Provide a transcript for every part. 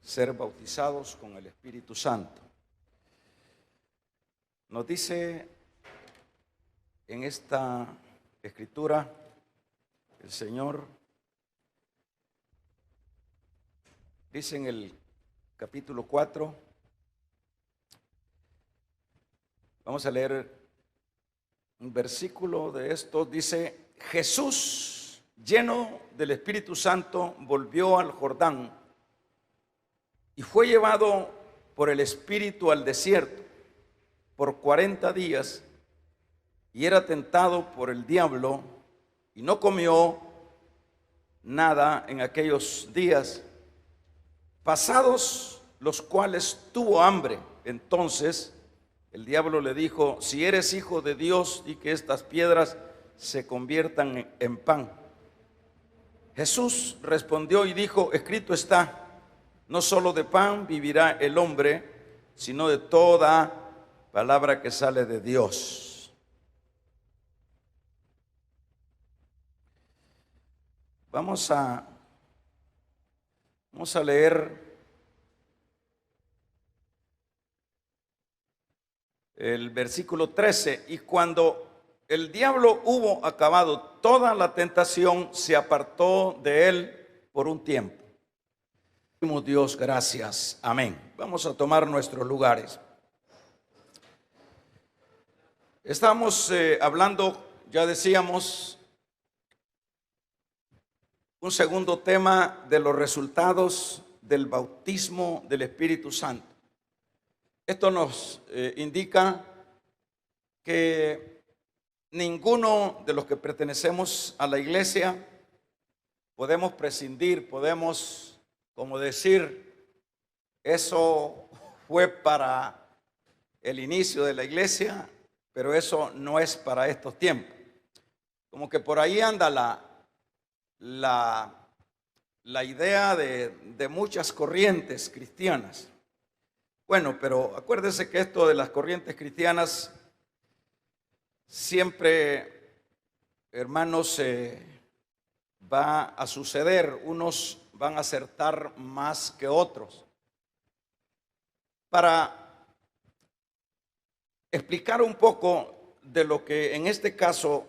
ser bautizados con el Espíritu Santo. Nos dice en esta escritura el Señor, dice en el capítulo 4, vamos a leer un versículo de esto, dice: Jesús, lleno del Espíritu Santo, volvió al Jordán y fue llevado por el Espíritu al desierto por 40 días, y era tentado por el diablo, y no comió nada en aquellos días, pasados los cuales tuvo hambre. Entonces el diablo le dijo: si eres hijo de Dios, di que estas piedras se conviertan en pan. Jesús respondió y dijo: escrito está, no solo de pan vivirá el hombre, sino de toda palabra que sale de Dios. Vamos a leer el versículo 13. Y cuando el diablo hubo acabado toda la tentación, se apartó de él por un tiempo. Dios, gracias. Amén. Vamos a tomar nuestros lugares. Estamos hablando, ya decíamos, un segundo tema de los resultados del bautismo del Espíritu Santo. Esto nos indica que ninguno de los que pertenecemos a la iglesia podemos prescindir, podemos, como decir, eso fue para el inicio de la iglesia, pero eso no es para estos tiempos. Como que por ahí anda la idea de muchas corrientes cristianas. Bueno, pero acuérdense que esto de las corrientes cristianas siempre, hermanos, va a suceder. Unos van a acertar más que otros. Para explicar un poco de lo que en este caso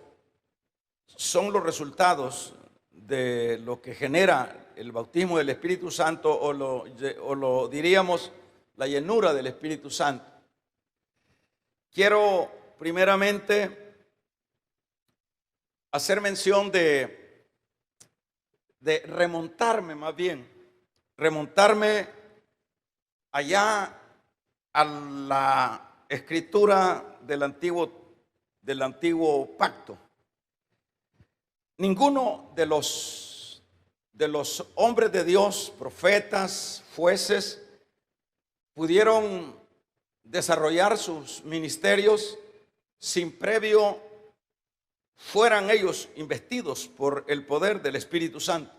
son los resultados de lo que genera el bautismo del Espíritu Santo, o lo diríamos la llenura del Espíritu Santo. Quiero primeramente hacer mención de remontarme allá a la escritura del antiguo pacto. Ninguno de los hombres de Dios, profetas, jueces, pudieron desarrollar sus ministerios sin previo fueran ellos investidos por el poder del Espíritu Santo.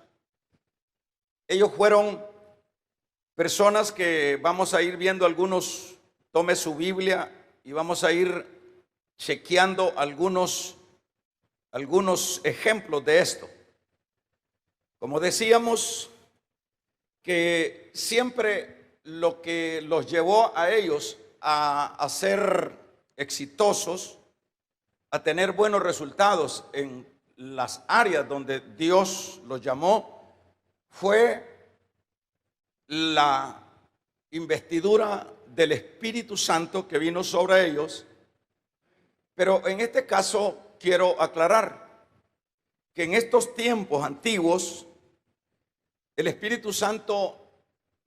Ellos fueron personas que vamos a ir viendo algunos. Tome su Biblia y vamos a ir chequeando algunos ejemplos de esto. Como decíamos, que siempre lo que los llevó a ellos a ser exitosos, a tener buenos resultados en las áreas donde Dios los llamó, fue la investidura del Espíritu Santo que vino sobre ellos. Pero en este caso quiero aclarar que en estos tiempos antiguos el Espíritu Santo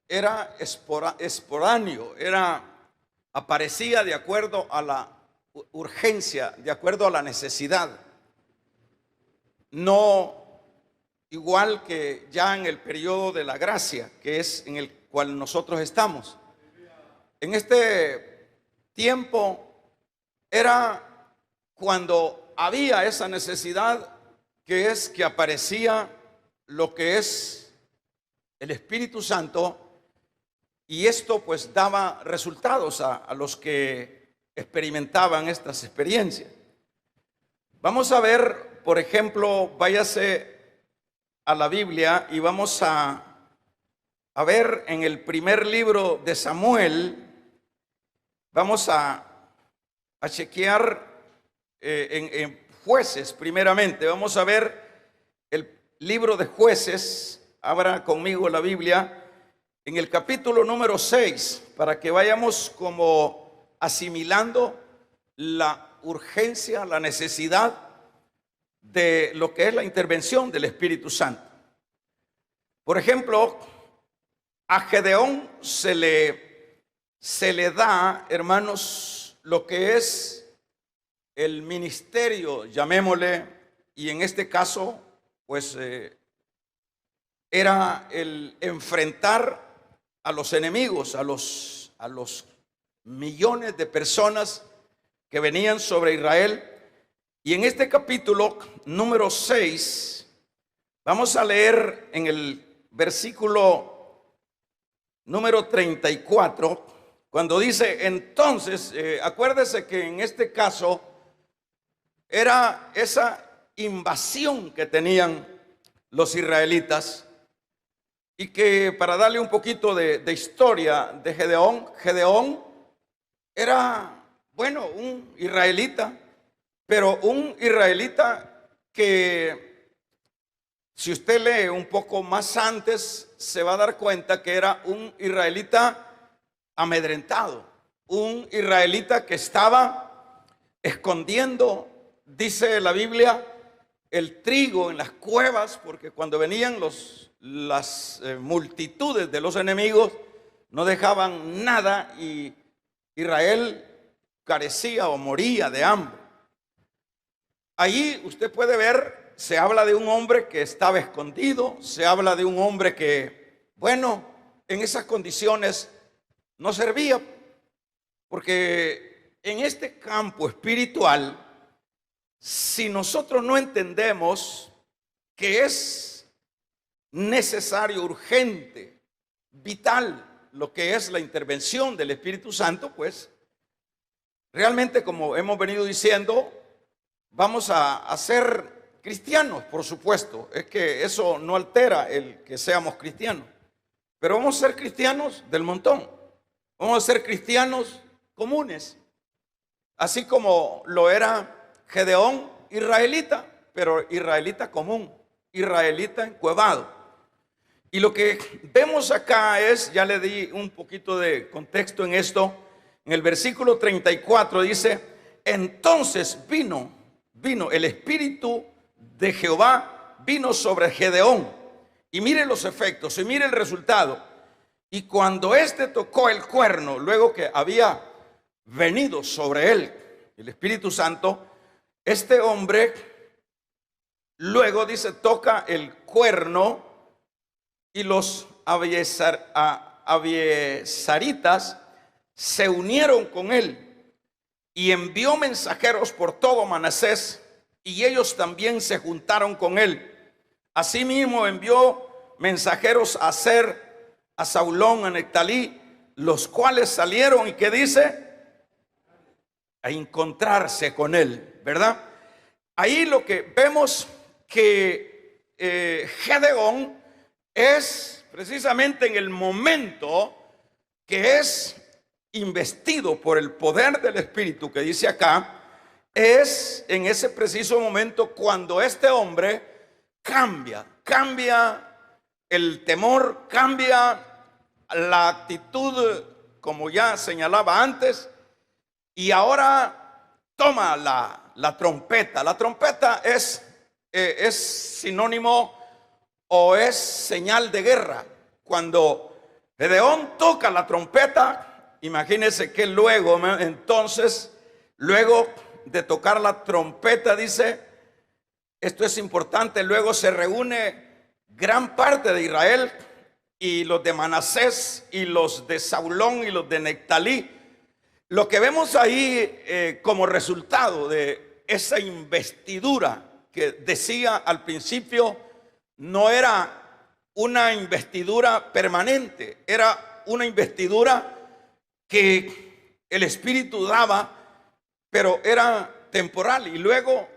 era esporáneo, aparecía de acuerdo a la urgencia, de acuerdo a la necesidad. No igual que ya en el periodo de la gracia, que es en el cual nosotros estamos. En este tiempo era cuando había esa necesidad, que es que aparecía lo que es el Espíritu Santo, y esto pues daba resultados a los que experimentaban estas experiencias. Vamos a ver, por ejemplo, váyase a la Biblia y vamos a a ver en el primer libro de Samuel. Vamos a chequear en Jueces primeramente. Vamos a ver el libro de Jueces. Abra conmigo la Biblia en el capítulo número 6 para que vayamos como asimilando la urgencia, la necesidad de lo que es la intervención del Espíritu Santo. Por ejemplo, a Gedeón se le da, hermanos, lo que es el ministerio, llamémosle, y en este caso, pues era el enfrentar a los enemigos, a los millones de personas que venían sobre Israel. Y en este capítulo número 6, vamos a leer en el versículo número 34, cuando dice, entonces, acuérdese que en este caso era esa invasión que tenían los israelitas, y que para darle un poquito de historia de Gedeón era, bueno, un israelita, pero un israelita que, si usted lee un poco más antes, se va a dar cuenta que era un israelita amedrentado, un israelita que estaba escondiendo, dice la Biblia, el trigo en las cuevas, porque cuando venían las multitudes de los enemigos, no dejaban nada y Israel carecía o moría de hambre. Ahí usted puede ver, se habla de un hombre que estaba escondido, se habla de un hombre que, bueno, en esas condiciones no servía, porque en este campo espiritual, si nosotros no entendemos que es necesario, urgente, vital, lo que es la intervención del Espíritu Santo, pues realmente, como hemos venido diciendo, vamos a ser cristianos, por supuesto. Es que eso no altera el que seamos cristianos, pero vamos a ser cristianos del montón. Vamos a ser cristianos comunes, así como lo era Gedeón, israelita, pero israelita común, israelita encuevado. Y lo que vemos acá es, ya le di un poquito de contexto en esto, en el versículo 34 dice, entonces vino el Espíritu de Jehová, vino sobre Gedeón, y mire los efectos, y mire el resultado. Y cuando éste tocó el cuerno, luego que había venido sobre él el Espíritu Santo, este hombre luego dice, toca el cuerno, y los abiesaritas se unieron con él, y envió mensajeros por todo Manasés, y ellos también se juntaron con él. Asimismo envió mensajeros a Aser, a Saulón, a Nectalí, los cuales salieron, y ¿qué dice? A encontrarse con él, ¿verdad? Ahí lo que vemos que Gedeón es precisamente en el momento que es investido por el poder del Espíritu, que dice acá, es en ese preciso momento cuando este hombre cambia el temor, cambia la actitud, como ya señalaba antes, y ahora toma la trompeta. La trompeta es sinónimo o es señal de guerra. Cuando Gedeón toca la trompeta, imagínense que luego, entonces, luego de tocar la trompeta, dice, esto es importante, luego se reúne gran parte de Israel y los de Manasés y los de Saulón y los de Nectalí. Lo que vemos ahí como resultado de esa investidura que decía al principio, no era una investidura permanente, era una investidura que el Espíritu daba, pero era temporal, y luego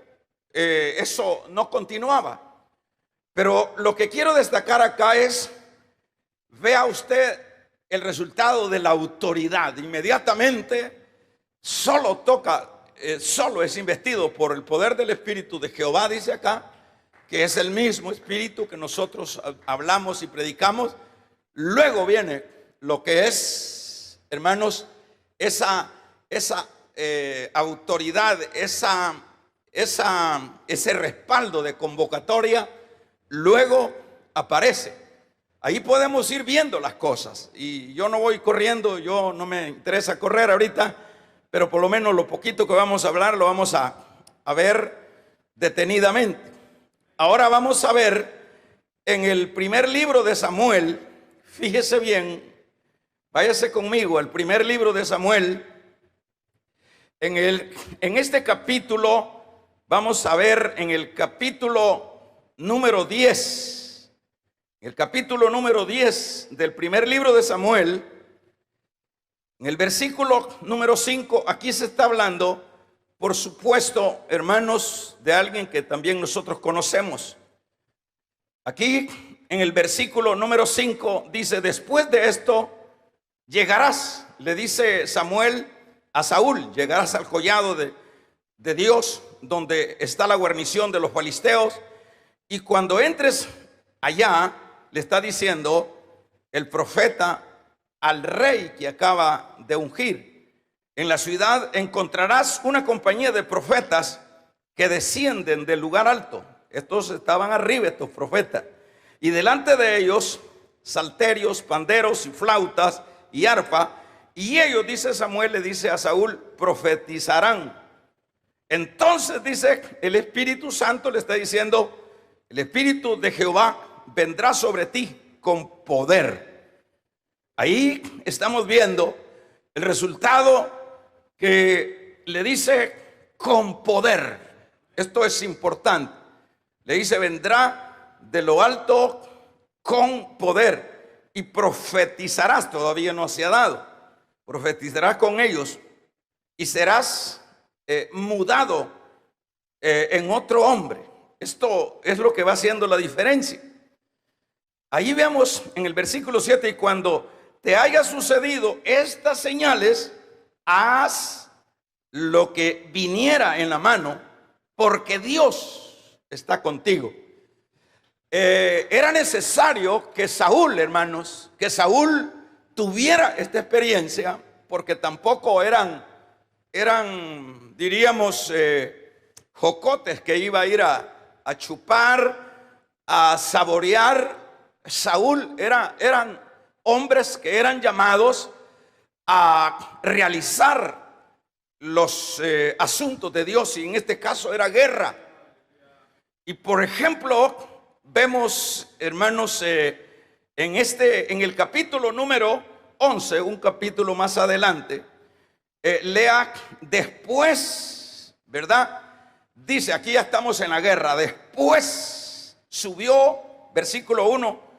eso no continuaba. Pero lo que quiero destacar acá es vea usted el resultado de la autoridad. Inmediatamente solo toca, solo es investido por el poder del Espíritu de Jehová, dice acá, que es el mismo Espíritu que nosotros hablamos y predicamos. Luego viene lo que es, hermanos, esa autoridad, ese respaldo de convocatoria, luego aparece. Ahí podemos ir viendo las cosas. Y yo no voy corriendo, yo no me interesa correr ahorita, pero por lo menos lo poquito que vamos a hablar lo vamos a ver detenidamente. Ahora vamos a ver en el primer libro de Samuel, fíjese bien, váyase conmigo, el primer libro de Samuel, en este capítulo, vamos a ver en el capítulo número 10, el capítulo número 10 del primer libro de Samuel, en el versículo número 5, aquí se está hablando, por supuesto, hermanos, de alguien que también nosotros conocemos. Aquí en el versículo número 5 dice: después de esto llegarás, le dice Samuel a Saúl, llegarás al collado de Dios, donde está la guarnición de los filisteos, y cuando entres allá, le está diciendo el profeta al rey que acaba de ungir: en la ciudad encontrarás una compañía de profetas que descienden del lugar alto. Estos estaban arriba, estos profetas, y delante de ellos salterios, panderos y flautas y arpa, y ellos, dice Samuel, le dice a Saúl, profetizarán. Entonces dice el Espíritu Santo, le está diciendo, el Espíritu de Jehová vendrá sobre ti con poder. Ahí estamos viendo el resultado que le dice con poder. Esto es importante. Le dice, vendrá de lo alto con poder y profetizarás. Todavía no se ha dado. Profetizarás con ellos y serás mudado en otro hombre. Esto es lo que va haciendo la diferencia. Ahí vemos en el versículo 7, y cuando te haya sucedido estas señales, haz lo que viniera en la mano, porque Dios está contigo. Era necesario que Saúl, hermanos, que Saúl tuviera esta experiencia, porque tampoco eran diríamos, jocotes que iba a ir a chupar, a saborear. Saúl eran hombres que eran llamados a realizar los asuntos de Dios, y en este caso era guerra. Y por ejemplo, vemos, hermanos, en el capítulo número 11, un capítulo más adelante, lea después, ¿verdad? Dice, aquí ya estamos en la guerra. Después subió, versículo 1,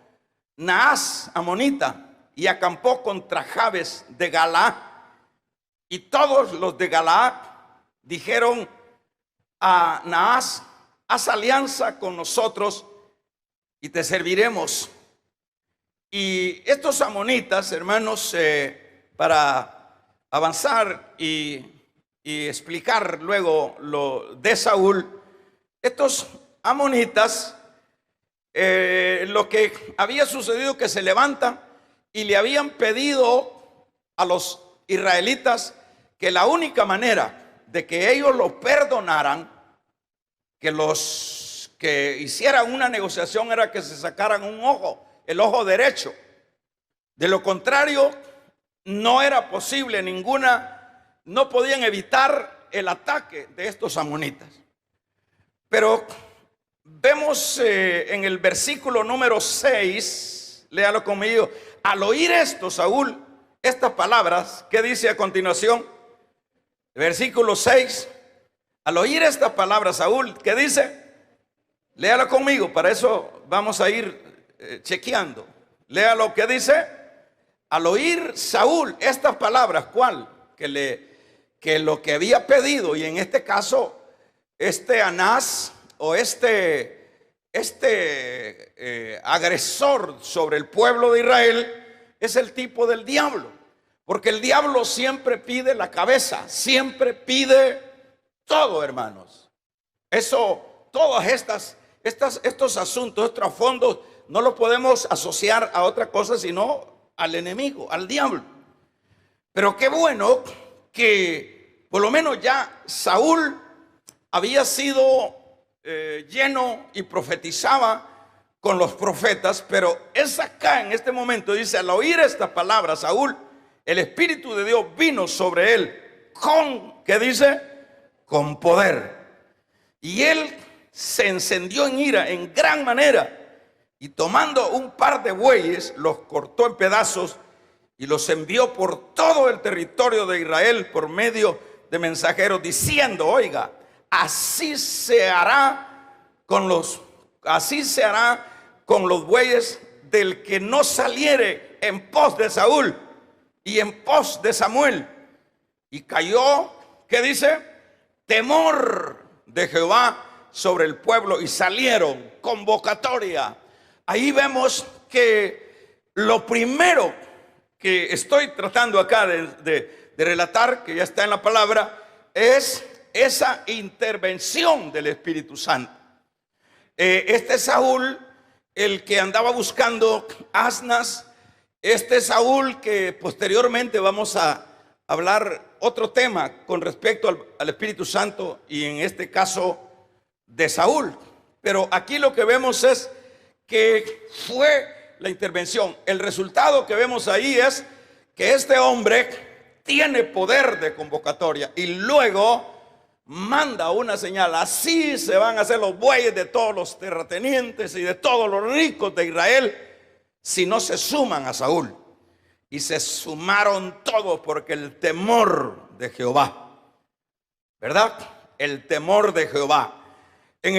Naas amonita, y acampó contra Jabes de Galaad. Y todos los de Galaad dijeron a Naas, haz alianza con nosotros y te serviremos. Y estos amonitas, hermanos, para avanzar y explicar luego lo de Saúl, estos amonitas, lo que había sucedido, que se levantan y le habían pedido a los israelitas que la única manera de que ellos los perdonaran, que hicieran una negociación, era que se sacaran un ojo, el ojo derecho. De lo contrario, no era posible no podían evitar el ataque de estos amonitas. Pero vemos en el versículo número 6, léalo conmigo. Al oír esto, Saúl, estas palabras, ¿qué dice a continuación? Versículo 6. Al oír estas palabras, Saúl, ¿qué dice? Léalo conmigo, para eso vamos a ir chequeando. Léalo, ¿qué dice? Al oír Saúl estas palabras, ¿cuál? Que lo que había pedido, y en este caso, Anás, o agresor sobre el pueblo de Israel es el tipo del diablo, porque el diablo siempre pide la cabeza, siempre pide todo, hermanos. Eso, todas estos asuntos, estos trasfondos, no los podemos asociar a otra cosa sino al enemigo, al diablo. Pero qué bueno que por lo menos ya Saúl había sido lleno y profetizaba con los profetas, pero es acá en este momento, dice, al oír esta palabra, Saúl, el Espíritu de Dios vino sobre él con, ¿qué dice? Con poder. Y él se encendió en ira en gran manera, y tomando un par de bueyes, los cortó en pedazos y los envió por todo el territorio de Israel por medio de mensajeros, diciendo, oiga, así se hará con los bueyes del que no saliere en pos de Saúl y en pos de Samuel. Y cayó, ¿qué dice? Temor de Jehová sobre el pueblo, y salieron, convocatoria. Ahí vemos que lo primero que estoy tratando acá de relatar, que ya está en la palabra, es esa intervención del Espíritu Santo. Este Saúl, el que andaba buscando asnas, este Saúl que posteriormente vamos a hablar otro tema con respecto al Espíritu Santo, y en este caso de Saúl. Pero aquí lo que vemos es que fue la intervención. El resultado que vemos ahí es que este hombre tiene poder de convocatoria y luego manda una señal. Así se van a hacer los bueyes de todos los terratenientes y de todos los ricos de Israel si no se suman a Saúl. Y se sumaron todos porque el temor de Jehová, ¿verdad? El temor de Jehová. En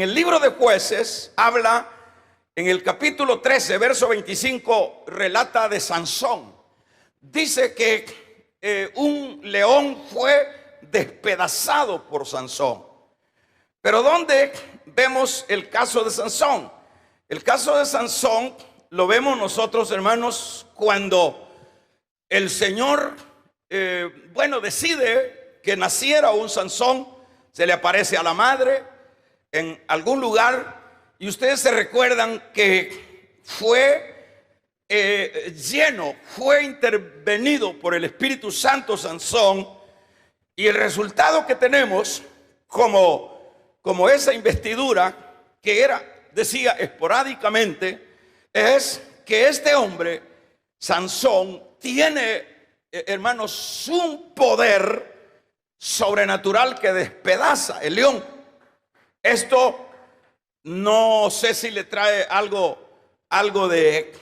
el libro de Jueces habla, en el capítulo 13, verso 25, relata de Sansón. Dice que un león fue despedazado por Sansón. Pero ¿dónde vemos el caso de Sansón? El caso de Sansón lo vemos nosotros, hermanos, cuando el Señor, decide que naciera un Sansón. Se le aparece a la madre en algún lugar, y ustedes se recuerdan que fue fue intervenido por el Espíritu Santo Sansón, y el resultado que tenemos como esa investidura que decía esporádicamente, es que este hombre Sansón tiene, hermanos, un poder sobrenatural que despedaza el león. Esto no sé si le trae algo de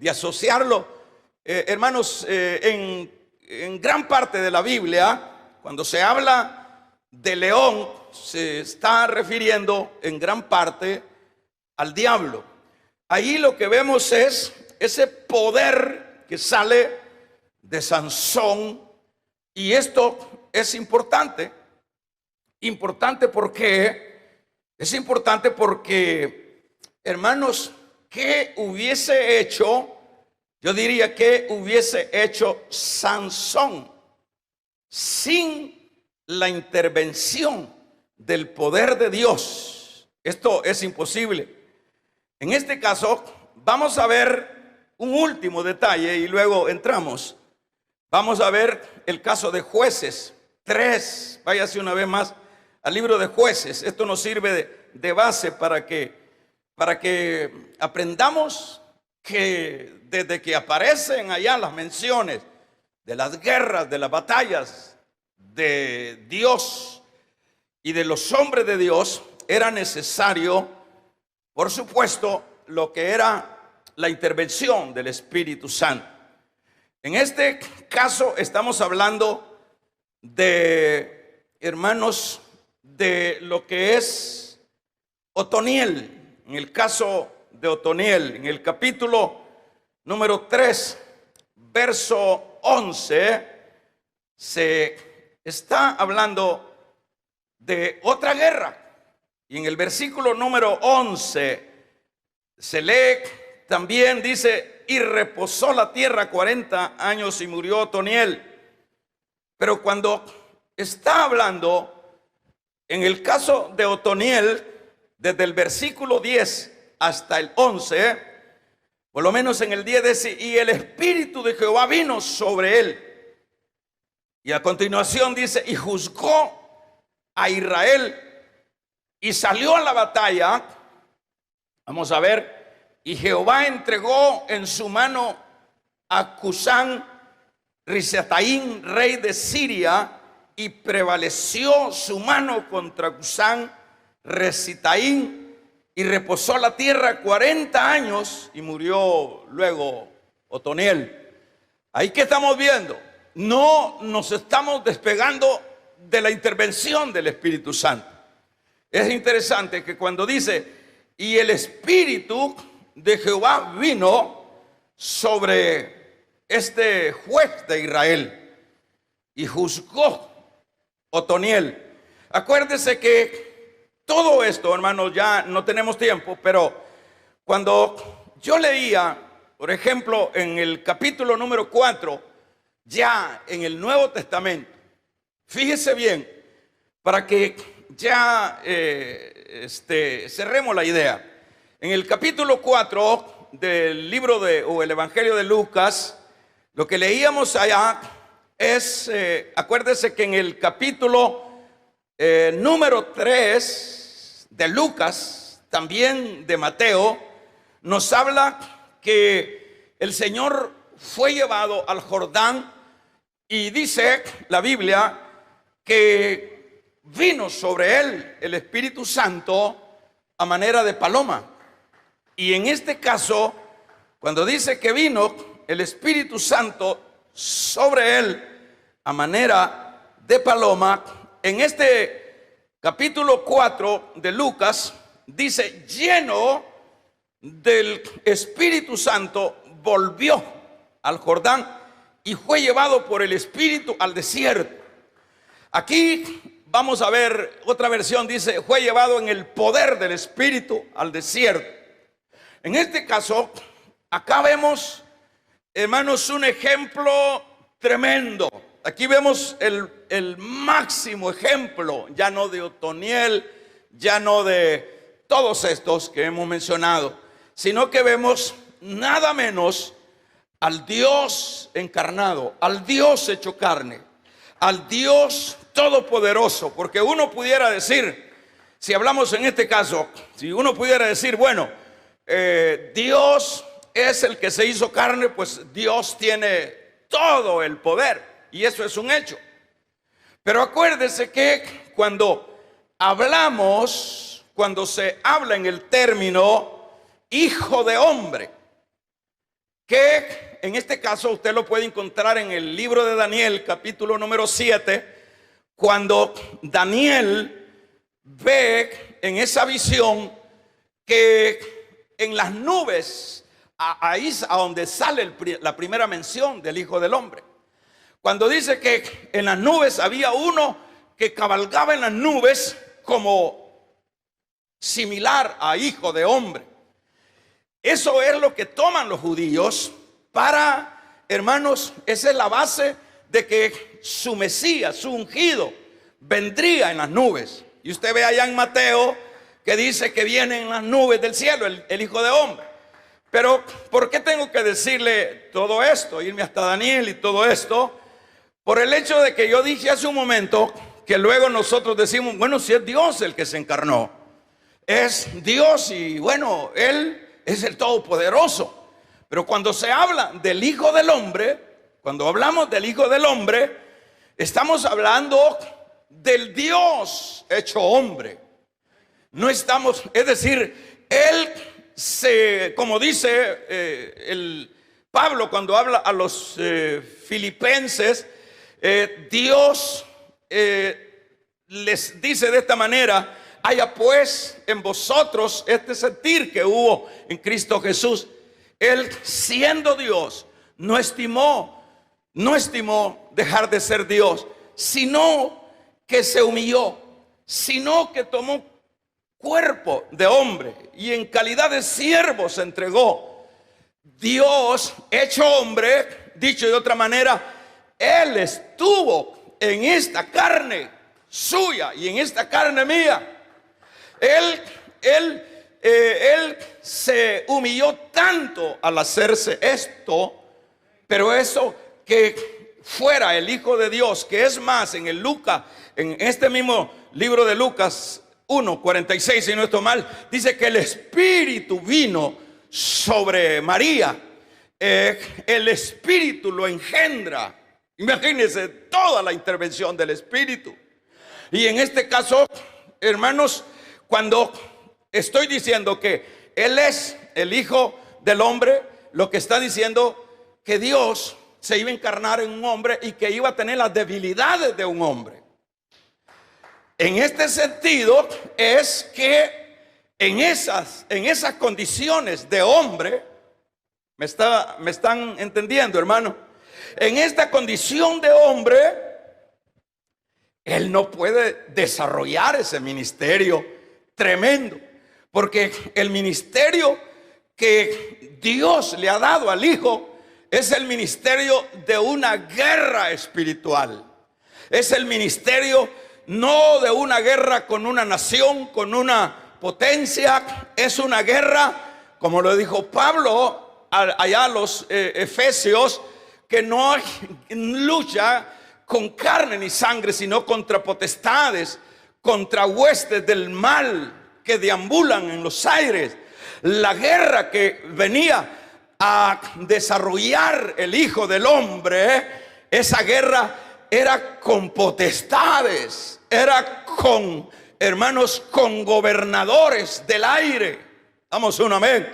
asociarlo. Hermanos, en gran parte de la Biblia, cuando se habla de león, se está refiriendo en gran parte al diablo. Ahí lo que vemos es ese poder que sale de Sansón, y esto es importante. Porque, hermanos, ¿qué hubiese hecho? Yo diría que hubiese hecho Sansón sin la intervención del poder de Dios. Esto es imposible. En este caso, vamos a ver un último detalle y luego entramos. Vamos a ver el caso de Jueces 3. Váyase una vez más al libro de Jueces. Esto nos sirve de base para que aprendamos que desde que aparecen allá las menciones de las guerras, de las batallas de Dios y de los hombres de Dios, era necesario, por supuesto, lo que era la intervención del Espíritu Santo. En este caso estamos hablando de, hermanos, de lo que es Otoniel. En el caso de Otoniel, en el capítulo número 3, verso 11, se está hablando de otra guerra. Y en el versículo número 11 se lee también, dice, y reposó la tierra 40 años y murió Otoniel. Pero cuando está hablando, en el caso de Otoniel, desde el versículo 10 hasta el 11, por lo menos en el 10 dice, y el Espíritu de Jehová vino sobre él. Y a continuación dice, y juzgó a Israel y salió a la batalla. Vamos a ver, y Jehová entregó en su mano a Cusán Risataim, rey de Siria, y prevaleció su mano contra Cusán Risataim, y reposó la tierra 40 años, y murió luego Otoniel. Ahí que estamos viendo, no nos estamos despegando de la intervención del Espíritu Santo. Es interesante que cuando dice, y el Espíritu de Jehová vino sobre este juez de Israel y juzgó Otoniel. Acuérdese que todo esto, hermanos, ya no tenemos tiempo, pero cuando yo leía, por ejemplo, en el capítulo número 4, ya en el Nuevo Testamento, fíjese bien, para que ya cerremos la idea. En el capítulo 4 del libro o el Evangelio de Lucas, lo que leíamos allá es, acuérdese que en el capítulo número 3 de Lucas, también de Mateo, nos habla que el Señor fue llevado al Jordán y dice la Biblia que vino sobre él el Espíritu Santo a manera de paloma. Y en este caso, cuando dice que vino el Espíritu Santo sobre él a manera de paloma, en este capítulo 4 de Lucas dice, lleno del Espíritu Santo, volvió al Jordán y fue llevado por el Espíritu al desierto. Aquí vamos a ver otra versión, dice, fue llevado en el poder del Espíritu al desierto. En este caso, acá vemos, hermanos, un ejemplo tremendo. Aquí vemos el máximo ejemplo, ya no de Otoniel, ya no de todos estos que hemos mencionado, sino que vemos nada menos al Dios encarnado, al Dios hecho carne, al Dios todopoderoso. Porque uno pudiera decir, si hablamos en este caso, si uno pudiera decir, bueno, Dios es el que se hizo carne, pues Dios tiene todo el poder, y eso es un hecho. Pero acuérdese que cuando hablamos, cuando se habla en el término hijo de hombre, que en este caso usted lo puede encontrar en el libro de Daniel, capítulo número 7, cuando Daniel ve en esa visión que en las nubes, ahí es a donde sale la primera mención del Hijo del Hombre. Cuando dice que en las nubes había uno que cabalgaba en las nubes como similar a Hijo de Hombre. Eso es lo que toman los judíos para, hermanos, esa es la base de que su Mesías, su ungido, vendría en las nubes. Y usted ve allá en Mateo que dice que viene en las nubes del cielo el Hijo de Hombre. Pero ¿por qué tengo que decirle todo esto? Irme hasta Daniel y todo esto. Por el hecho de que yo dije hace un momento que luego nosotros decimos, bueno, si es Dios el que se encarnó, es Dios y bueno, Él es el Todopoderoso. Pero cuando se habla del Hijo del Hombre, cuando hablamos del Hijo del Hombre, estamos hablando del Dios hecho hombre. No estamos, es decir, Él como dice el Pablo cuando habla a los filipenses, Dios les dice de esta manera, haya pues en vosotros este sentir que hubo en Cristo Jesús. Él, siendo Dios, no estimó dejar de ser Dios, sino que se humilló, sino que tomó cuerpo de hombre y en calidad de siervo se entregó. Dios hecho hombre, dicho de otra manera, Él estuvo en esta carne suya y en esta carne mía. Él se humilló tanto al hacerse esto, pero eso que fuera el Hijo de Dios, que es más, en este mismo libro de Lucas 1:46, si no estoy mal, dice que el Espíritu vino sobre María. El Espíritu lo engendra. Imagínense toda la intervención del Espíritu. Y en este caso, hermanos, cuando estoy diciendo que Él es el Hijo del hombre, lo que está diciendo que Dios se iba a encarnar en un hombre y que iba a tener las debilidades de un hombre. En este sentido es que en esas condiciones de hombre, ¿me están entendiendo, hermano? En esta condición de hombre, Él no puede desarrollar ese ministerio tremendo, porque el ministerio que Dios le ha dado al Hijo es el ministerio de una guerra espiritual. Es el ministerio no de una guerra con una nación, con una potencia. Es una guerra, como lo dijo Pablo allá a los Efesios, que no lucha con carne ni sangre, sino contra potestades, contra huestes del mal que deambulan en los aires. La guerra que venía a desarrollar el Hijo del Hombre, esa guerra era con potestades, era con, hermanos, con gobernadores del aire. Damos un amén.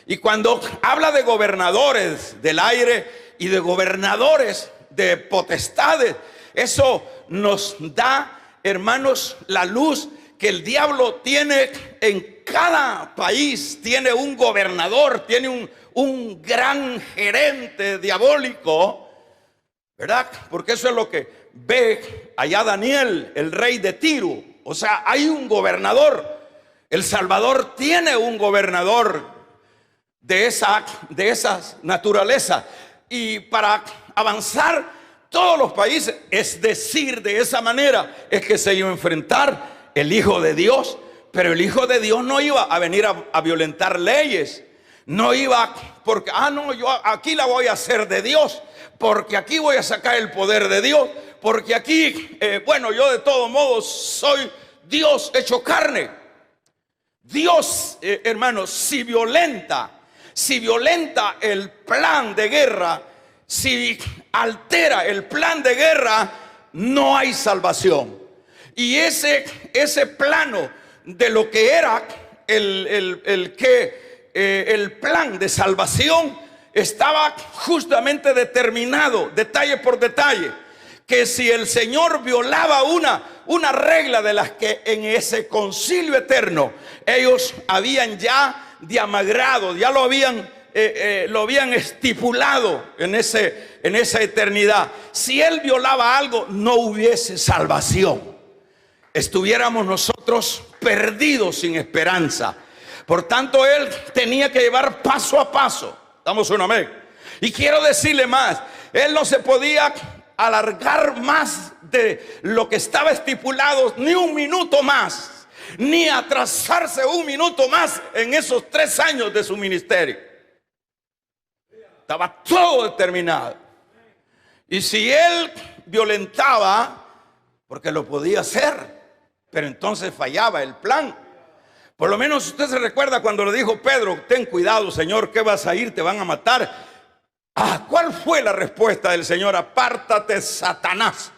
Y cuando habla de gobernadores del aire y de gobernadores de potestades, eso nos da, hermanos, la luz que el diablo tiene en cada país. Tiene un gobernador, tiene un gran gerente diabólico, ¿verdad? Porque eso es lo que ve allá Daniel, el rey de Tiro. O sea, hay un gobernador. El Salvador tiene un gobernador de esa naturaleza. Y para avanzar todos los países, es decir, de esa manera es que se iba a enfrentar el Hijo de Dios. Pero el Hijo de Dios no iba a venir a violentar leyes. No iba porque, no, yo aquí la voy a hacer de Dios, porque aquí voy a sacar el poder de Dios, porque aquí, yo de todos modos soy Dios hecho carne. Dios, hermanos, si violenta el plan de guerra, si altera el plan de guerra, no hay salvación. Y ese plano de lo que era el plan de salvación estaba justamente determinado, detalle por detalle, que si el Señor violaba una regla de las que en ese concilio eterno ellos habían ya diamagrado, ya lo habían estipulado en esa eternidad, si Él violaba algo, no hubiese salvación. Estuviéramos nosotros perdidos sin esperanza. Por tanto, Él tenía que llevar paso a paso. Damos un amén. Y quiero decirle más, Él no se podía alargar más de lo que estaba estipulado, ni un minuto más, ni atrasarse un minuto más en esos 3 años de su ministerio. Estaba todo determinado. Y si Él violentaba, porque lo podía hacer, pero entonces fallaba el plan. Por lo menos usted se recuerda cuando le dijo Pedro: ten cuidado, Señor, que vas a ir, te van a matar. ¿Cuál fue la respuesta del Señor? Apártate, Satanás.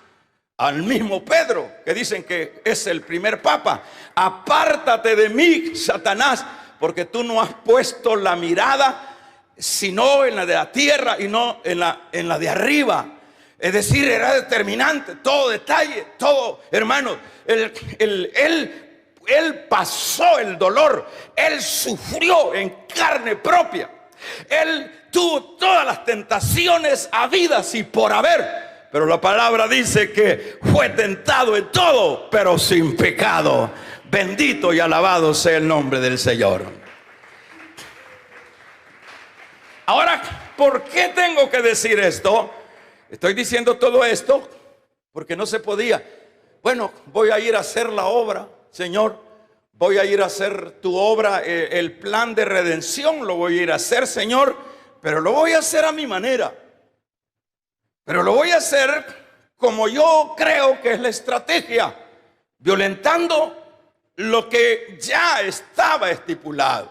Al mismo Pedro, que dicen que es el primer papa: apártate de mí, Satanás, porque tú no has puesto la mirada sino en la de la tierra y no en la de arriba. Es decir, era determinante, todo detalle, todo, hermano. Él pasó el dolor, Él sufrió en carne propia, Él tuvo todas las tentaciones habidas y por haber. Pero la palabra dice que fue tentado en todo, pero sin pecado. Bendito y alabado sea el nombre del Señor. Ahora, ¿por qué tengo que decir esto? Estoy diciendo todo esto porque no se podía. Bueno, voy a ir a hacer la obra, Señor. Voy a ir a hacer tu obra, el plan de redención lo voy a ir a hacer, Señor. Pero lo voy a hacer a mi manera. Pero lo voy a hacer como yo creo que es la estrategia, violentando lo que ya estaba estipulado.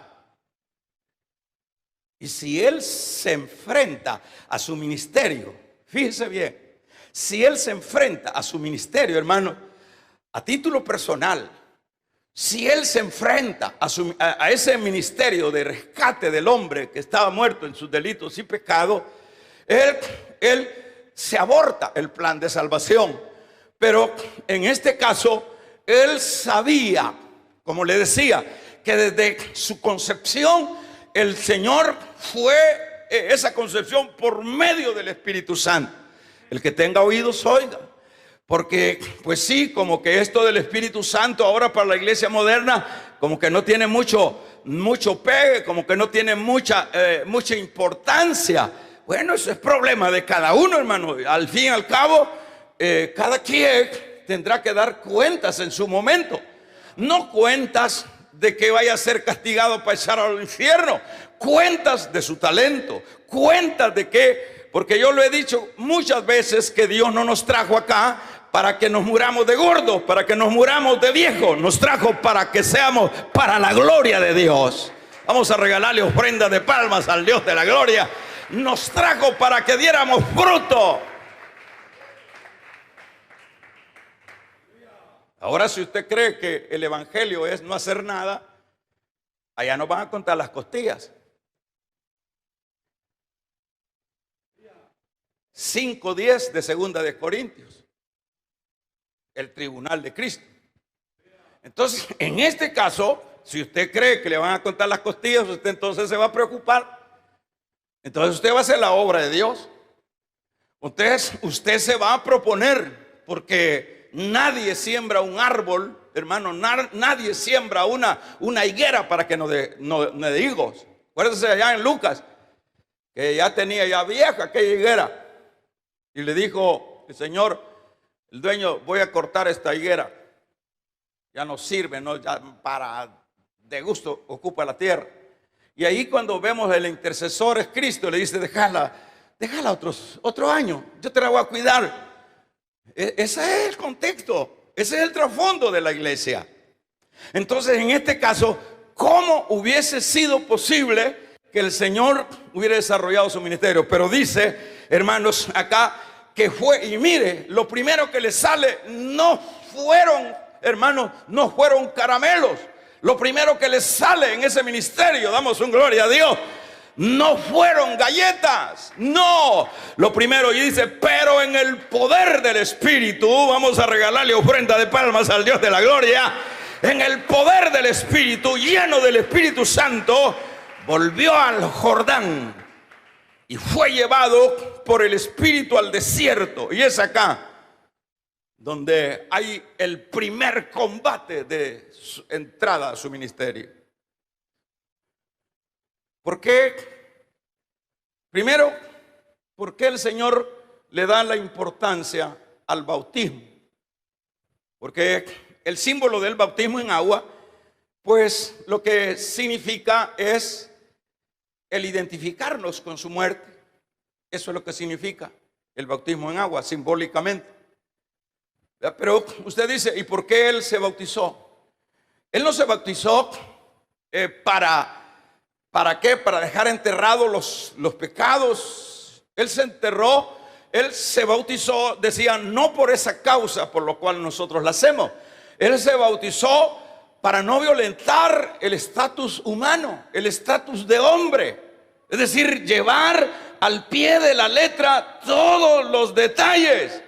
Y si él se enfrenta a su ministerio, fíjese bien, si él se enfrenta a su ministerio, hermano, a título personal, si él se enfrenta a ese ministerio de rescate del hombre que estaba muerto en sus delitos y pecados, él se aborta el plan de salvación. Pero en este caso, él sabía, como le decía, que desde su concepción, el Señor fue esa concepción por medio del Espíritu Santo. El que tenga oídos, oiga. Porque, pues sí, como que esto del Espíritu Santo ahora para la iglesia moderna, como que no tiene mucho pegue, como que no tiene mucha importancia. Bueno, eso es problema de cada uno, hermano. Al fin y al cabo, cada quien tendrá que dar cuentas en su momento. No cuentas de que vaya a ser castigado para echar al infierno. Cuentas de su talento. Cuentas de que, porque yo lo he dicho muchas veces, que Dios no nos trajo acá para que nos muramos de gordos, para que nos muramos de viejos. Nos trajo para que seamos para la gloria de Dios. Vamos a regalarle ofrendas de palmas al Dios de la gloria. Nos trajo para que diéramos fruto. Ahora, si usted cree que el evangelio es no hacer nada, allá nos van a contar las costillas. 5:10 de Segunda de Corintios. El tribunal de Cristo. Entonces, en este caso, si usted cree que le van a contar las costillas, usted entonces se va a preocupar. Entonces usted va a hacer la obra de Dios. Usted se va a proponer, porque nadie siembra un árbol, hermano, nadie siembra una higuera para que no dé higos. Acuérdense allá en Lucas, que ya tenía ya vieja aquella higuera. Y le dijo el Señor, el dueño, voy a cortar esta higuera. Ya no sirve, no, ya para de gusto ocupa la tierra. Y ahí cuando vemos el intercesor es Cristo, le dice, déjala otro año, yo te la voy a cuidar. Ese es el contexto, ese es el trasfondo de la iglesia. Entonces, en este caso, ¿cómo hubiese sido posible que el Señor hubiera desarrollado su ministerio? Pero dice, hermanos, acá que fue, y mire, lo primero que le sale no fueron, hermanos, no fueron caramelos. Lo primero que les sale en ese ministerio, damos un gloria a Dios, no fueron galletas, no. Lo primero, y dice, pero en el poder del Espíritu, vamos a regalarle ofrenda de palmas al Dios de la gloria. En el poder del Espíritu, lleno del Espíritu Santo, volvió al Jordán y fue llevado por el Espíritu al desierto. Y es acá donde hay el primer combate de su entrada a su ministerio. ¿Por qué? Primero, ¿por qué el Señor le da la importancia al bautismo? Porque el símbolo del bautismo en agua, pues lo que significa es el identificarnos con su muerte. Eso es lo que significa el bautismo en agua, simbólicamente. Pero usted dice, ¿y por qué él se bautizó? Él no se bautizó ¿para qué? Para dejar enterrados los pecados. Él se enterró, él se bautizó, decía, no por esa causa por lo cual nosotros la hacemos. Él se bautizó para no violentar el estatus humano, el estatus de hombre. Es decir, llevar al pie de la letra todos los detalles.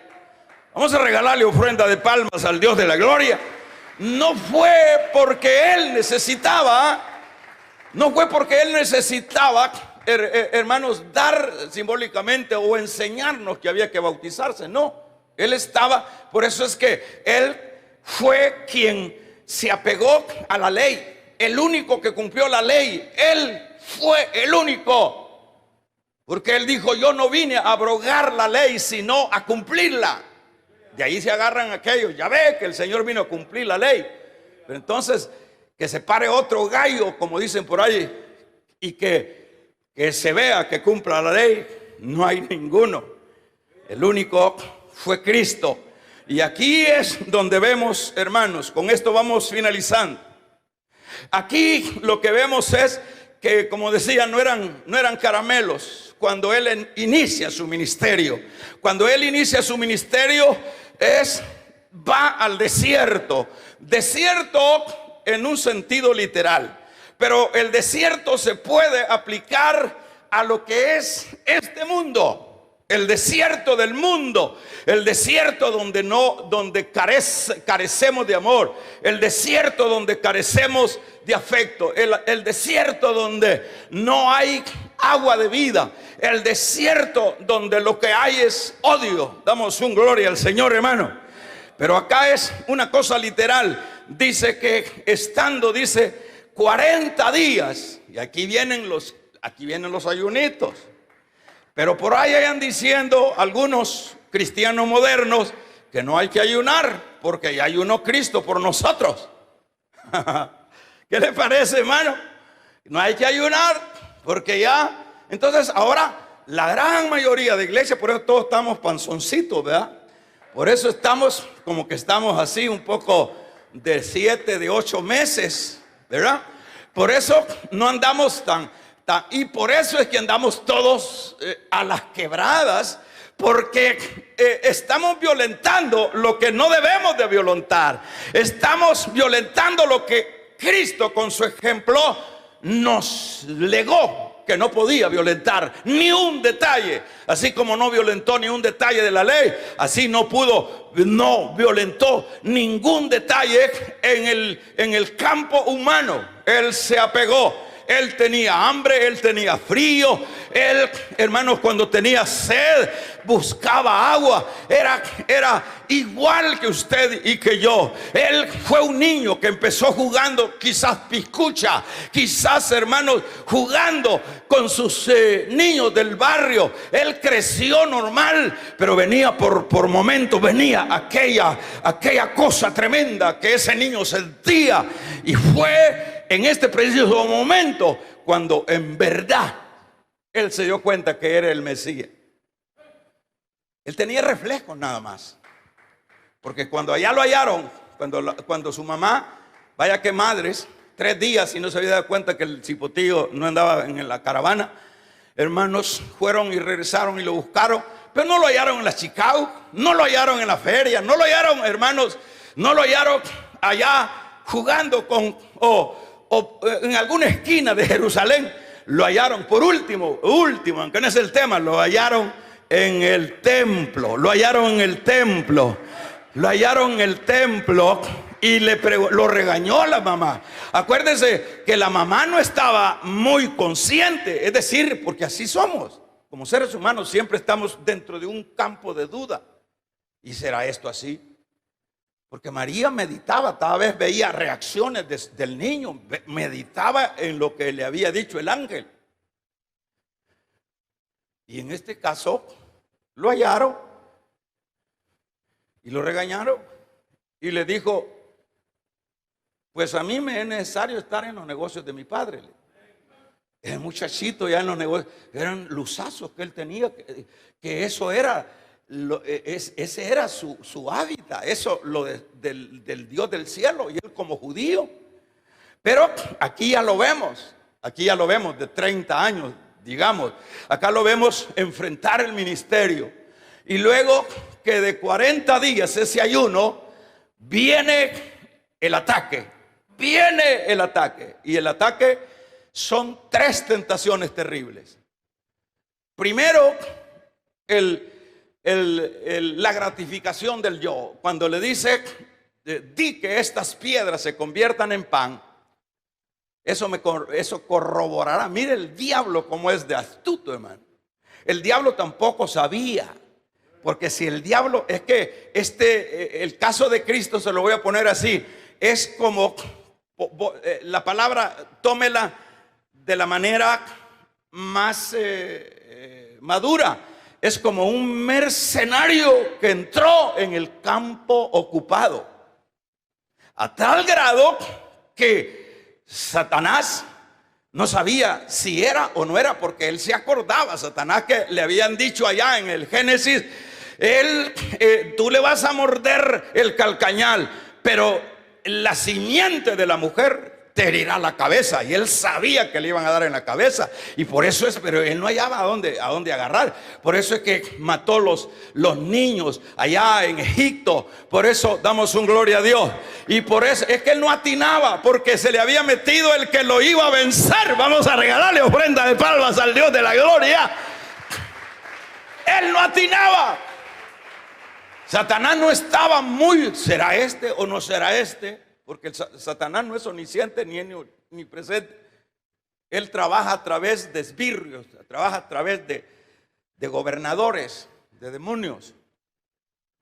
Vamos a regalarle ofrenda de palmas al Dios de la gloria. No fue porque él necesitaba, hermanos, dar simbólicamente o enseñarnos que había que bautizarse. No, él estaba, por eso es que él fue quien se apegó a la ley, el único que cumplió la ley. Él fue el único, porque él dijo: yo no vine a abrogar la ley, sino a cumplirla. De ahí se agarran aquellos: ya ve que el Señor vino a cumplir la ley. Pero entonces, que se pare otro gallo, como dicen por ahí, y que se vea que cumpla la ley, no hay ninguno. El único fue Cristo. Y aquí es donde vemos, hermanos, con esto vamos finalizando. Aquí lo que vemos es que, como decía, no eran caramelos. Cuando Él inicia su ministerio, va al desierto. Desierto en un sentido literal, pero el desierto se puede aplicar a lo que es este mundo. El desierto del mundo, el desierto donde carecemos de amor, el desierto donde carecemos de afecto, el desierto donde no hay agua de vida, el desierto donde lo que hay es odio. Damos un gloria al Señor, hermano. Pero acá es una cosa literal. Dice que estando, 40 días, y aquí vienen los ayunitos. Pero por ahí hayan diciendo algunos cristianos modernos que no hay que ayunar, porque ya ayunó Cristo por nosotros. ¿Qué le parece, hermano? No hay que ayunar, porque ya. Entonces ahora la gran mayoría de iglesias, por eso todos estamos panzoncitos, ¿verdad? Por eso estamos como que estamos así un poco de 7, de 8 meses, ¿verdad? Por eso no andamos y por eso es que andamos todos a las quebradas, porque estamos violentando lo que no debemos de violentar. Estamos violentando lo que Cristo con su ejemplo nos legó, que no podía violentar ni un detalle. Así como no violentó ni un detalle de la ley, así no violentó ningún detalle en el campo humano. Él se apegó. Él tenía hambre, él tenía frío, él, hermanos, cuando tenía sed, buscaba agua. Era igual que usted y que yo. Él fue un niño que empezó jugando, quizás piscucha, quizás, hermanos, jugando con sus niños del barrio. Él creció normal, pero venía por momentos, venía aquella cosa tremenda que ese niño sentía. Y fue en este preciso momento cuando en verdad él se dio cuenta que era el Mesías. Él tenía reflejos nada más, porque cuando allá lo hallaron, cuando su mamá, vaya que madres, 3 días y no se había dado cuenta que el cipotillo no andaba en la caravana, hermanos, fueron y regresaron y lo buscaron, pero no lo hallaron en la Chicago, no lo hallaron en la feria, no lo hallaron, hermanos, no lo hallaron allá jugando o en alguna esquina de Jerusalén. Lo hallaron por último, aunque no es el tema, lo hallaron en el templo. Lo hallaron en el templo. Y lo regañó la mamá. Acuérdense que la mamá no estaba muy consciente. Es decir, porque así somos. Como seres humanos siempre estamos dentro de un campo de duda. ¿Y será esto así? Porque María meditaba, cada vez veía reacciones del niño, meditaba en lo que le había dicho el ángel. Y en este caso lo hallaron y lo regañaron y le dijo: pues a mí me es necesario estar en los negocios de mi padre. El muchachito ya en los negocios, eran luzazos que él tenía, que eso era. Ese era su hábitat, eso del Dios del cielo, y él como judío. Pero aquí ya lo vemos de 30 años, digamos. Acá lo vemos enfrentar el ministerio. Y luego que de 40 días ese ayuno, viene el ataque. Y el ataque son 3 tentaciones terribles. Primero, la gratificación del yo. Cuando le dice: di que estas piedras se conviertan en pan. Eso corroborará. Mire el diablo como es de astuto, hermano. El diablo tampoco sabía. Porque si el diablo, es que el caso de Cristo se lo voy a poner así: es como, la palabra, tómela de la manera más madura, es como un mercenario que entró en el campo ocupado, a tal grado que Satanás no sabía si era o no era, porque él se acordaba, Satanás, que le habían dicho allá en el Génesis, tú le vas a morder el calcañal, pero la simiente de la mujer te herirá la cabeza. Y él sabía que le iban a dar en la cabeza, y por eso es, pero él no hallaba a dónde agarrar. Por eso es que mató los niños allá en Egipto. Por eso damos un gloria a Dios. Y por eso es que él no atinaba, porque se le había metido el que lo iba a vencer. Vamos a regalarle ofrenda de palmas al Dios de la gloria. Él no atinaba. Satanás no estaba muy, ¿será este o no será este? Porque Satanás no es omnisciente ni presente. Él trabaja a través de esbirrios, trabaja a través de gobernadores, de demonios.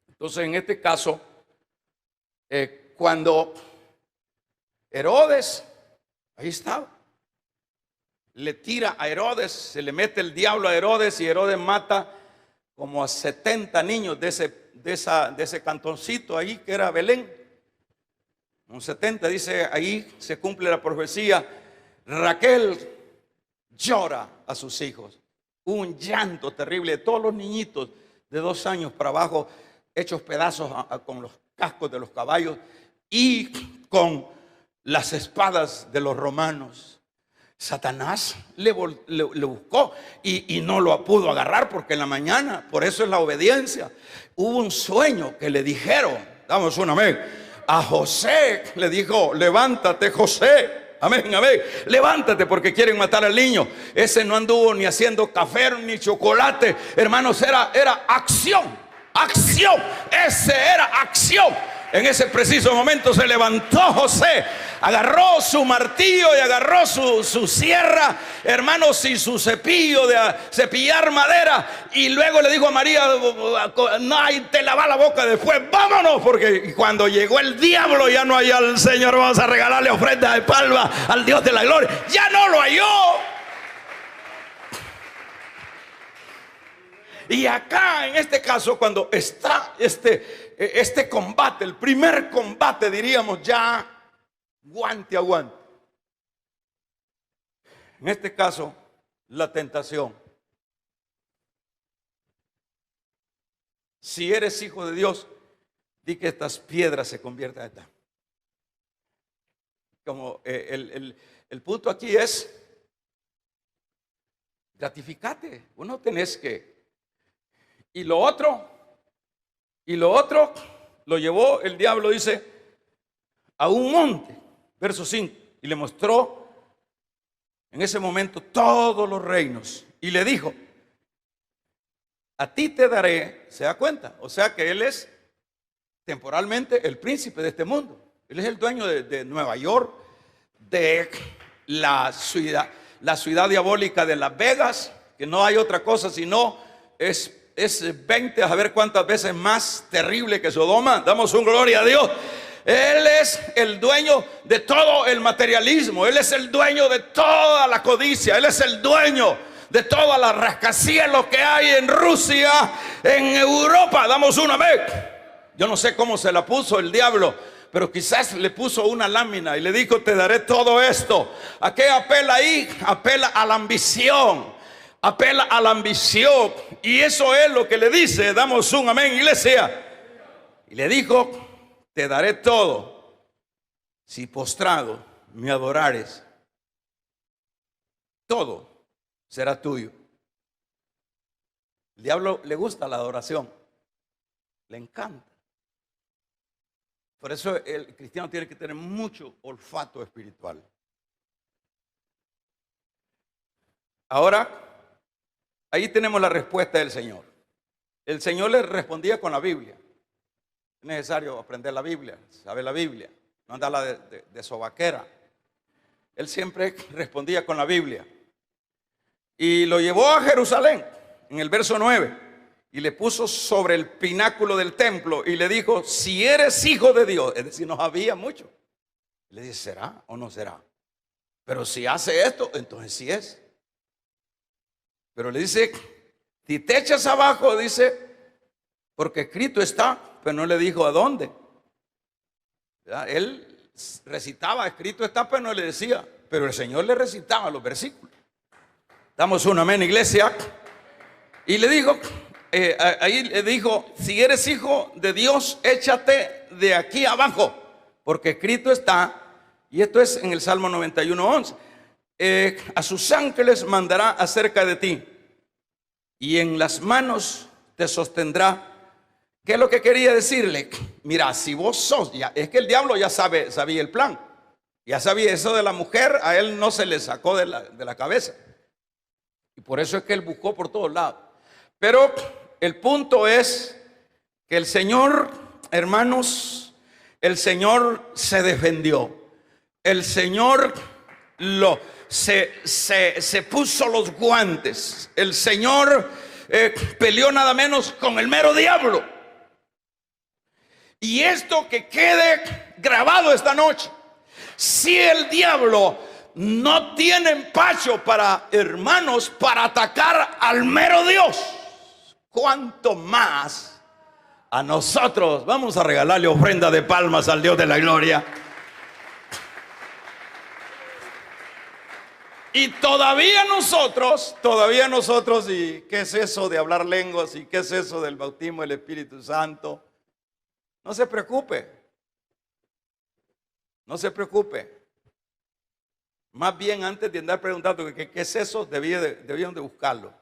Entonces, en este caso, cuando Herodes, ahí estaba, le tira a Herodes, se le mete el diablo a Herodes, y Herodes mata como a 70 niños de ese cantoncito ahí que era Belén. Un 70, dice, ahí se cumple la profecía. Raquel llora a sus hijos. Un llanto terrible de todos los niñitos de 2 años para abajo, hechos pedazos con los cascos de los caballos y con las espadas de los romanos. Satanás le buscó y no lo pudo agarrar, porque en la mañana, por eso es la obediencia, hubo un sueño que le dijeron, damos un amén, a José le dijo, levántate José, amén, amén, levántate, porque quieren matar al niño. Ese no anduvo ni haciendo café ni chocolate, hermanos, era acción, ese era acción. En ese preciso momento se levantó José, agarró su martillo y agarró su sierra, hermanos, y su cepillo de cepillar madera, y luego le dijo a María, no, ahí te lava la boca después, vámonos, porque cuando llegó el diablo ya no halló al Señor. Vamos a regalarle ofrenda de palma al Dios de la gloria. Ya no lo halló. Y acá, en este caso, cuando está este combate, el primer combate, diríamos ya guante a guante. En este caso, la tentación. Si eres hijo de Dios, di que estas piedras se conviertan en pan. Como el punto aquí es, gratificate. Uno tenés que. Y lo otro lo llevó el diablo, dice, a un monte, verso 5, y le mostró en ese momento todos los reinos, y le dijo, a ti te daré. ¿Se da cuenta? O sea que él es temporalmente el príncipe de este mundo. Él es el dueño de Nueva York, de la ciudad diabólica de Las Vegas, que no hay otra cosa sino es 20, a ver cuántas veces más terrible que Sodoma. Damos un gloria a Dios. Él es el dueño de todo el materialismo. Él es el dueño de toda la codicia. Él es el dueño de toda la rascacielos que hay en Rusia, en Europa. Damos un amén. Yo no sé cómo se la puso el diablo, pero quizás le puso una lámina y le dijo, te daré todo esto. ¿A qué apela ahí? Apela a la ambición. Apela a la ambición. Y eso es lo que le dice. Damos un amén, iglesia. Y le dijo, te daré todo si postrado me adorares. Todo será tuyo. El diablo le gusta la adoración. Le encanta. Por eso el cristiano tiene que tener mucho olfato espiritual. Ahora, ahí tenemos la respuesta del Señor. El Señor le respondía con la Biblia. Es necesario aprender la Biblia, saber la Biblia, no andarla de sobaquera. Él siempre respondía con la Biblia. Y lo llevó a Jerusalén, en el verso 9, y le puso sobre el pináculo del templo y le dijo, si eres hijo de Dios, es decir, no había mucho, Le dice, ¿será o no será? Pero si hace esto, entonces sí es. Pero le dice, si te echas abajo, dice, porque escrito está, pero no le dijo a dónde. ¿Verdad? Él recitaba, escrito está, pero no le decía. Pero el Señor le recitaba los versículos. Damos un amén, iglesia. Y le dijo, ahí le dijo, si eres hijo de Dios, échate de aquí abajo, porque escrito está, y esto es en el Salmo 91:11, a sus ángeles mandará acerca de ti, y en las manos te sostendrá. ¿Qué es lo que quería decirle? Mira, si vos sos, ya, es que el diablo ya sabía el plan, ya sabía eso de la mujer, a él no se le sacó de la cabeza, y por eso es que él buscó por todos lados. Pero el punto es que el Señor, hermanos, el Señor se defendió. El Señor se puso los guantes. El Señor peleó nada menos con el mero diablo. Y esto que quede grabado esta noche. Si el diablo no tiene empacho para, hermanos, para atacar al mero Dios, cuánto más a nosotros. Vamos a regalarle ofrenda de palmas al Dios de la gloria. Y todavía nosotros, ¿y qué es eso de hablar lenguas? ¿Y qué es eso del bautismo del Espíritu Santo? No se preocupe. No se preocupe. Más bien, antes de andar preguntando qué es eso, debían de buscarlo.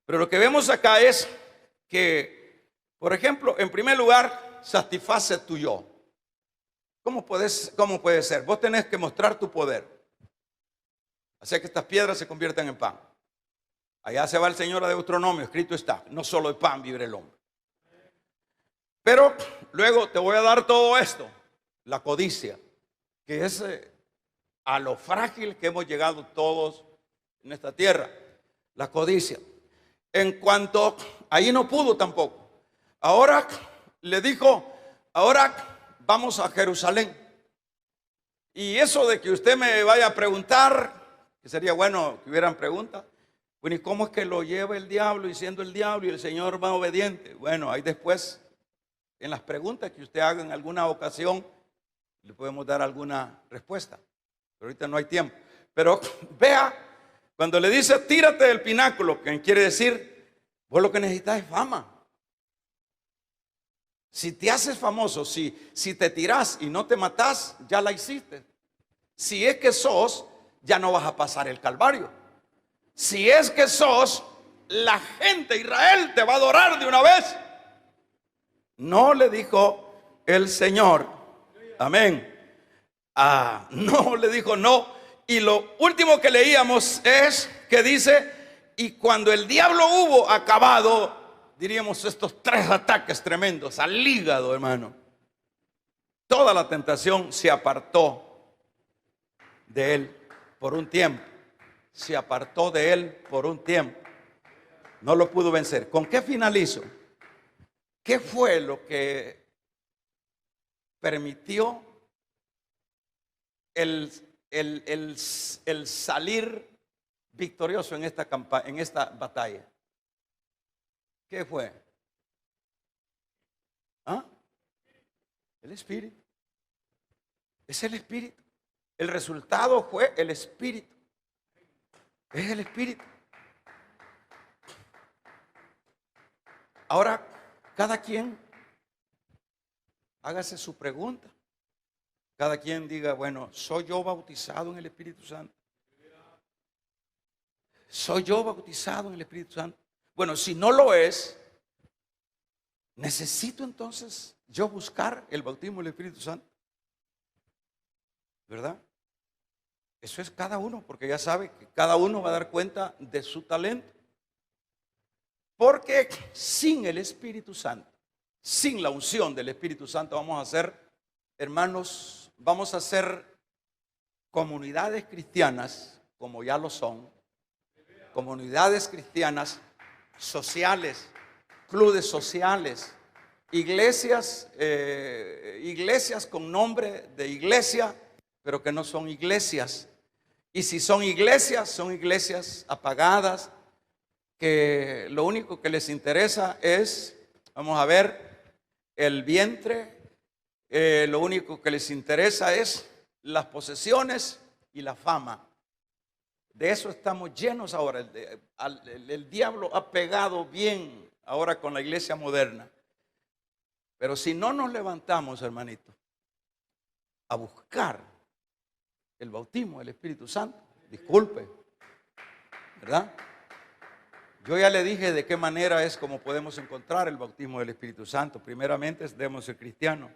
Pero lo que vemos acá es que, por ejemplo, en primer lugar, satisface tu yo. ¿Cómo puede ser? Vos tenés que mostrar tu poder. Hacer que estas piedras se conviertan en pan. Allá se va el Señor a Deuteronomio, escrito está, no solo de pan vive el hombre. Pero luego te voy a dar todo esto, la codicia, que es a lo frágil que hemos llegado todos en esta tierra, la codicia. En cuanto, ahí no pudo tampoco. Ahora le dijo, ahora vamos a Jerusalén. Y eso de que usted me vaya a preguntar, que sería bueno que hubieran preguntas, bueno, ¿y cómo es que lo lleva el diablo y siendo el diablo y el Señor va obediente? Bueno, ahí después, en las preguntas que usted haga en alguna ocasión, le podemos dar alguna respuesta. Pero ahorita no hay tiempo. Pero vea, cuando le dice tírate del pináculo, que quiere decir, vos lo que necesitas es fama. Si te haces famoso, si te tirás y no te matás, ya la hiciste. Si es que sos, ya no vas a pasar el Calvario. Si es que sos, la gente de Israel te va a adorar de una vez. No le dijo el Señor. Amén. No le dijo no. Y lo último que leíamos es que dice, y cuando el diablo hubo acabado, diríamos, estos 3 ataques tremendos al hígado, hermano, toda la tentación se apartó de él por un tiempo. Se apartó de él por un tiempo. No lo pudo vencer. ¿Con qué finalizó? ¿Qué fue lo que permitió el salir victorioso en esta campaña, en esta batalla? ¿Qué fue? El Espíritu. Es el Espíritu. El resultado fue el Espíritu. Es el Espíritu. Ahora, cada quien hágase su pregunta. Cada quien diga, bueno, ¿soy yo bautizado en el Espíritu Santo? ¿Soy yo bautizado en el Espíritu Santo? Bueno, si no lo es, ¿necesito entonces yo buscar el bautismo del Espíritu Santo? ¿Verdad? Eso es cada uno, porque ya sabe que cada uno va a dar cuenta de su talento. Porque sin el Espíritu Santo, sin la unción del Espíritu Santo, vamos a ser, hermanos, vamos a ser comunidades cristianas, como ya lo son, comunidades cristianas sociales, clubes sociales, iglesias con nombre de iglesia, pero que no son iglesias. Y si son iglesias apagadas, que lo único que les interesa es, vamos a ver, el vientre, lo único que les interesa es las posesiones y la fama. De eso estamos llenos ahora. El diablo ha pegado bien ahora con la iglesia moderna. Pero si no nos levantamos, hermanito, a buscar el bautismo del Espíritu Santo, disculpe, ¿verdad? Yo ya le dije de qué manera es como podemos encontrar el bautismo del Espíritu Santo. Primeramente, debemos ser cristianos.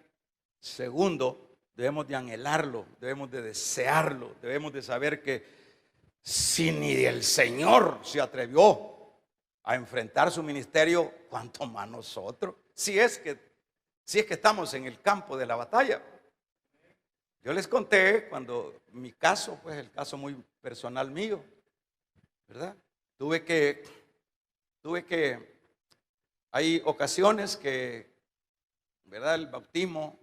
Segundo, debemos de anhelarlo, debemos de desearlo, debemos de saber que si ni el Señor se atrevió a enfrentar su ministerio, ¿cuánto más nosotros? Si es que estamos en el campo de la batalla. Yo les conté cuando mi caso, pues el caso muy personal mío, ¿verdad? Hay ocasiones que, ¿verdad? El bautismo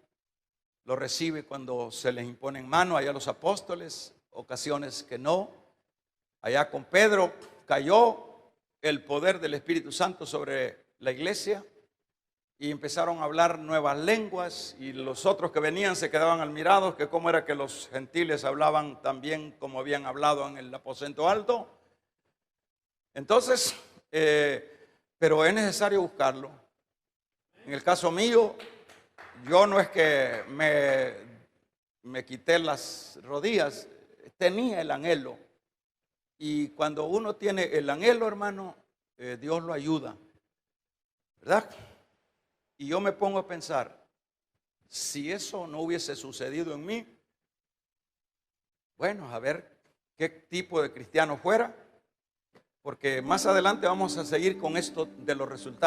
lo recibe cuando se les impone en mano allá a los apóstoles, ocasiones que no. Allá con Pedro cayó el poder del Espíritu Santo sobre la iglesia y empezaron a hablar nuevas lenguas, y los otros que venían se quedaban admirados que cómo era que los gentiles hablaban tan bien como habían hablado en el aposento alto. Entonces, pero es necesario buscarlo. En el caso mío, yo no es que me quité las rodillas, tenía el anhelo. Y cuando uno tiene el anhelo, hermano, Dios lo ayuda, ¿verdad? Y yo me pongo a pensar, si eso no hubiese sucedido en mí, bueno, a ver qué tipo de cristiano fuera, porque más adelante vamos a seguir con esto de los resultados.